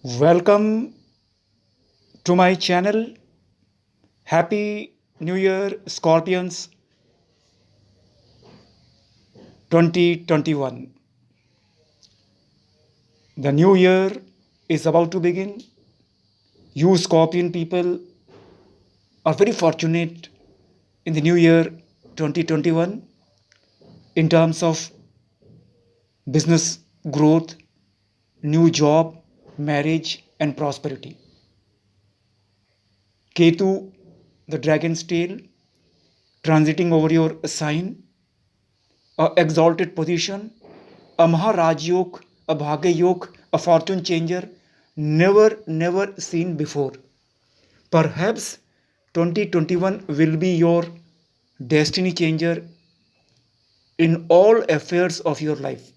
Welcome to my channel. Happy New Year, Scorpions 2021. The new year is about to begin. You Scorpion people are very fortunate in the new year 2021 in terms of business growth, new job, marriage, and prosperity. Ketu, the dragon's tail, transiting over your sign, a exalted position, a Maharaj Yok, a Bhagya Yok, a fortune changer, never seen before. Perhaps 2021 will be your destiny changer in all affairs of your life.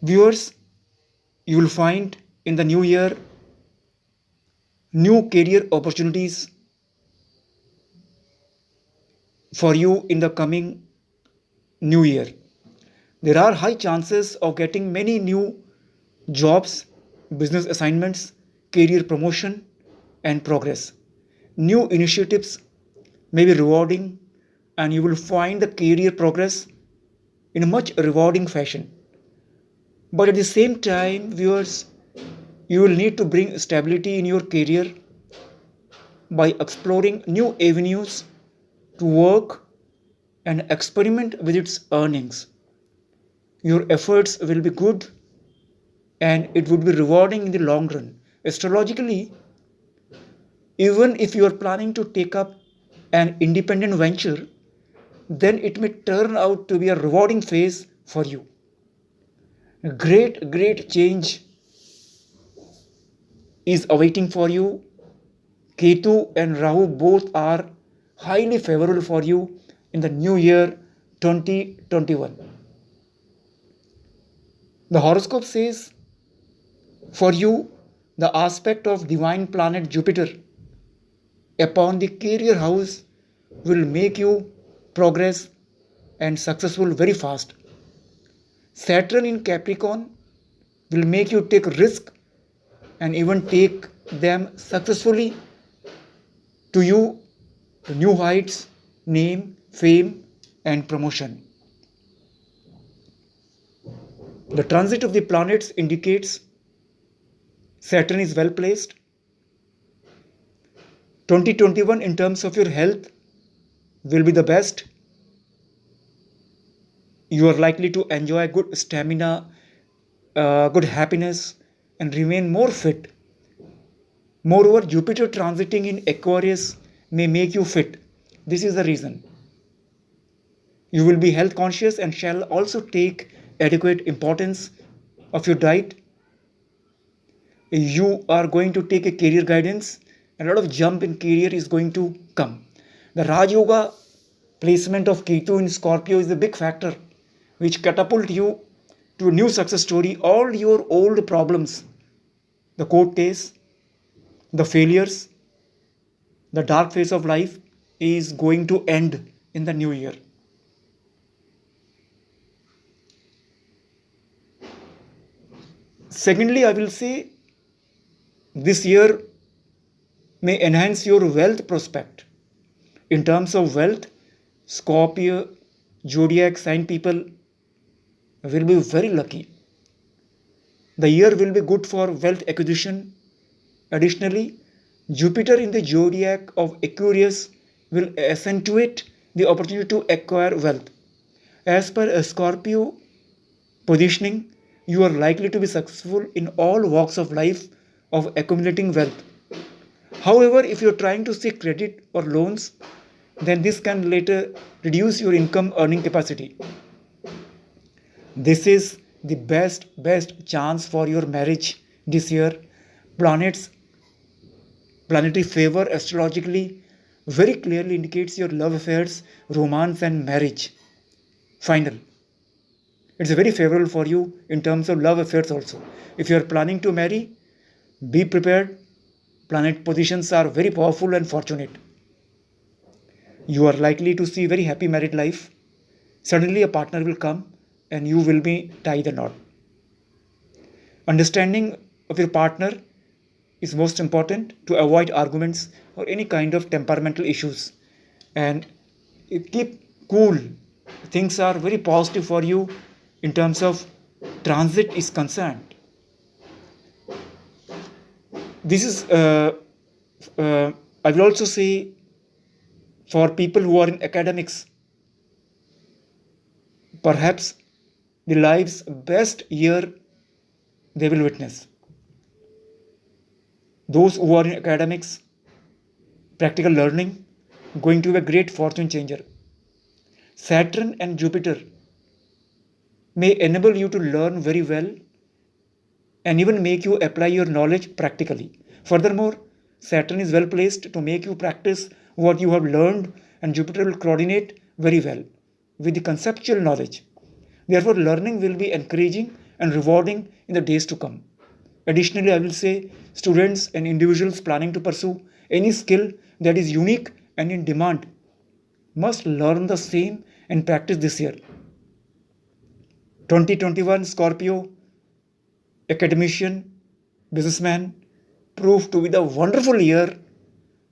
Viewers, you will find in the new year new career opportunities for you in the coming new year. There are high chances of getting many new jobs, business assignments, career promotion, and progress. New initiatives may be rewarding, and you will find the career progress in a much rewarding fashion. But at the same time, viewers, you will need to bring stability in your career by exploring new avenues to work and experiment with its earnings. Your efforts will be good and it would be rewarding in the long run. Astrologically, even if you are planning to take up an independent venture, then it may turn out to be a rewarding phase for you. A great change is awaiting for you. Ketu and Rahu both are highly favorable for you in the new year 2021. The horoscope says for you, the aspect of divine planet Jupiter upon the career house will make you progress and successful very fast. Saturn in Capricorn will make you take risk and even take them successfully to you to new heights, name, fame, and promotion. The transit of the planets indicates Saturn is well placed. 2021 in terms of your health will be the best. You are likely to enjoy good stamina, good happiness, and remain more fit. Moreover, Jupiter transiting in Aquarius may make you fit. This is the reason. You will be health conscious and shall also take adequate importance of your diet. You are going to take a career guidance. A lot of jump in career is going to come. The Raj Yoga placement of Ketu in Scorpio is a big factor which catapult you to a new success story. All your old problems, the court case, the failures, the dark phase of life is going to end in the new year. Secondly, I will say this year may enhance your wealth prospect. In terms of wealth, Scorpio zodiac sign people will be very lucky. The year will be good for wealth acquisition. Additionally, Jupiter in the zodiac of Aquarius will accentuate the opportunity to acquire wealth. As per a Scorpio positioning, you are likely to be successful in all walks of life of accumulating wealth. However, if you are trying to seek credit or loans, then this can later reduce your income earning capacity. This is the best chance for your marriage this year. Planets planetary favor astrologically very clearly indicates your love affairs, romance and marriage. Final. It's very favorable for you in terms of love affairs also. If you are planning to marry, be prepared. Planet positions are very powerful and fortunate. You are likely to see very happy married life. Suddenly a partner will come and you will be tie the knot. Understanding of your partner is most important to avoid arguments or any kind of temperamental issues. And keep cool. Things are very positive for you in terms of transit is concerned. This is, I will also say, for people who are in academics, perhaps the life's best year they will witness. Those who are in academics, practical learning, going to be a great fortune changer. Saturn and Jupiter may enable you to learn very well and even make you apply your knowledge practically. Furthermore, Saturn is well placed to make you practice what you have learned, and Jupiter will coordinate very well with the conceptual knowledge. Therefore, learning will be encouraging and rewarding in the days to come. Additionally, I will say students and individuals planning to pursue any skill that is unique and in demand must learn the same and practice this year. 2021 Scorpio academician, businessman proved to be the wonderful year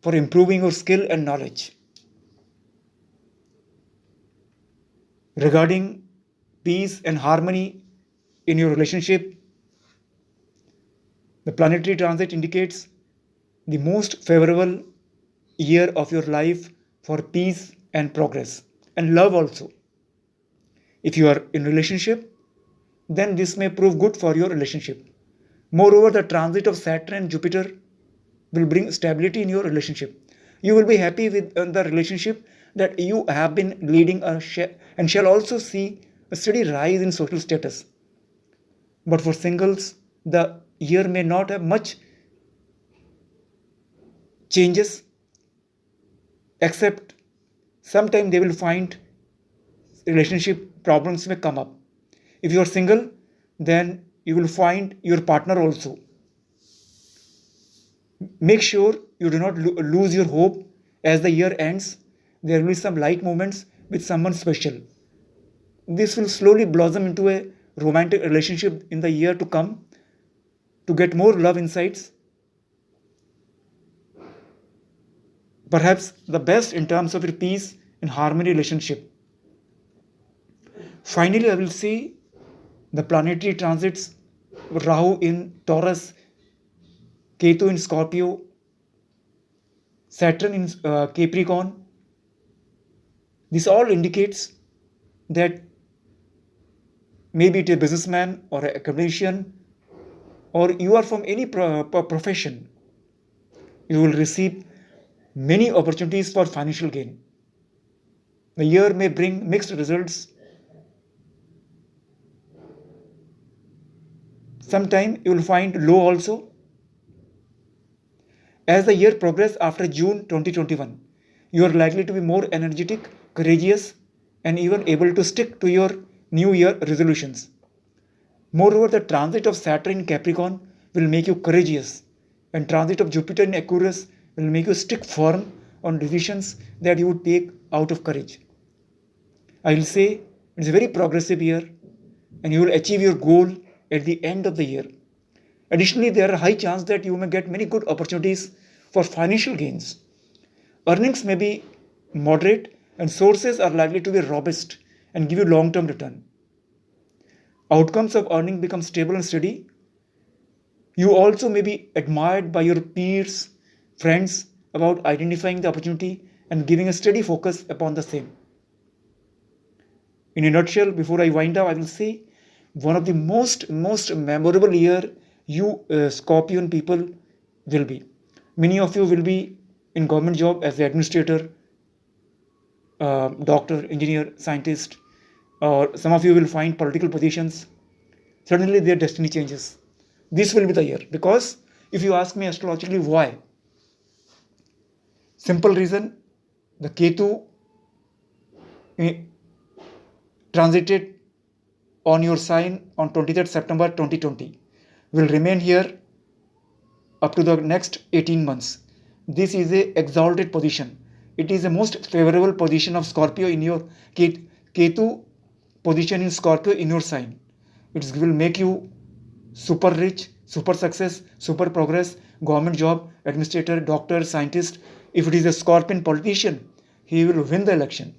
for improving your skill and knowledge. Regarding peace and harmony in your relationship, the planetary transit indicates the most favorable year of your life for peace and progress and love also. If you are in relationship, then this may prove good for your relationship. Moreover, the transit of Saturn and Jupiter will bring stability in your relationship. You will be happy with the relationship that you have been leading and shall also see a steady rise in social status. But for singles, the year may not have much changes, except sometime they will find relationship problems may come up. If you are single, then you will find your partner also. Make sure you do not lose your hope as the year ends. There will be some light moments with someone special. This will slowly blossom into a romantic relationship in the year to come to get more love insights. Perhaps the best in terms of your peace and harmony relationship. Finally, I will say the planetary transits Rahu in Taurus, Ketu in Scorpio, Saturn in Capricorn. This all indicates that maybe it is a businessman or a academician or you are from any profession, you will receive many opportunities for financial gain. The year may bring mixed results. Sometime you will find low also. As the year progresses after June 2021, you are likely to be more energetic, courageous, and even able to stick to your New Year resolutions. Moreover, the transit of Saturn in Capricorn will make you courageous, and transit of Jupiter in Aquarius will make you stick firm on decisions that you would take out of courage. I will say it's a very progressive year, and you will achieve your goal at the end of the year. Additionally, there are high chance that you may get many good opportunities for financial gains. Earnings may be moderate and sources are likely to be robust and give you long-term return. Outcomes of earning become stable and steady. You also may be admired by your peers, friends about identifying the opportunity and giving a steady focus upon the same. In a nutshell, before I wind up, I will say one of the most memorable year you Scorpion people will be. Many of you will be in government job as the administrator, doctor, engineer, scientist, or some of you will find political positions. Suddenly their destiny changes. This will be the year, because if you ask me astrologically why, simple reason, the Ketu transited on your sign on 23rd September 2020 will remain here up to the next 18 months. This is a exalted position. It is the most favorable position of Scorpio in your Ketu position in Scorpio in your sign. It will make you super rich, super success, super progress, government job, administrator, doctor, scientist. If it is a scorpion politician, he will win the election.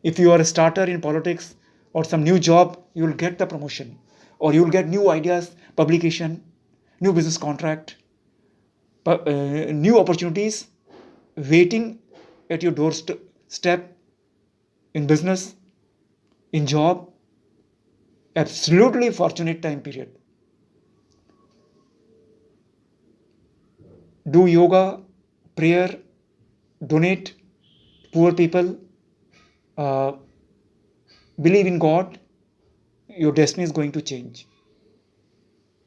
If you are a starter in politics or some new job, you will get the promotion, or you will get new ideas, publication, new business contract, new opportunities waiting at your doorstep in business, in job. Absolutely fortunate time period. Do yoga, prayer, donate, poor people, uh, believe in God, your destiny is going to change.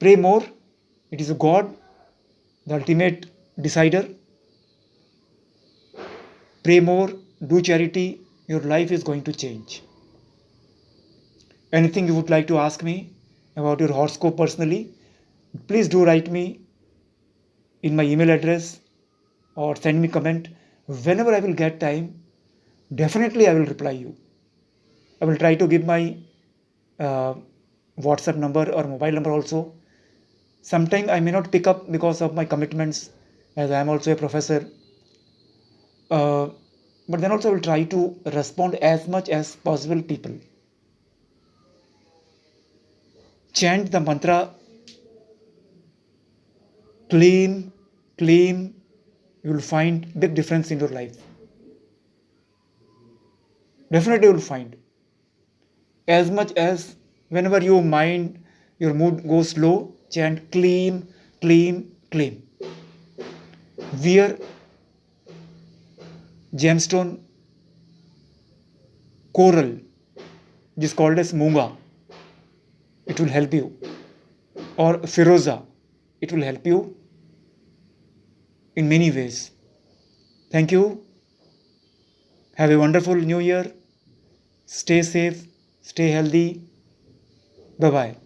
Pray more, it is a God, the ultimate decider. Pray more, do charity, your life is going to change. Anything you would like to ask me about your horoscope personally, please do write me in my email address or send me comment. Whenever I will get time, definitely I will reply you. I will try to give my uh, WhatsApp number or mobile number also. Sometime I may not pick up because of my commitments, as I am also a professor. Uh, but then also I will try to respond as much as possible people. Chant the mantra, claim, claim, you will find big difference in your life. Definitely you will find. As much as whenever your mind, your mood goes low, chant claim, claim, claim. Wear gemstone coral, which is called as Munga. It will help you. Or Firoza, it will help you in many ways. Thank you. Have a wonderful new year. Stay safe, stay healthy. Bye bye.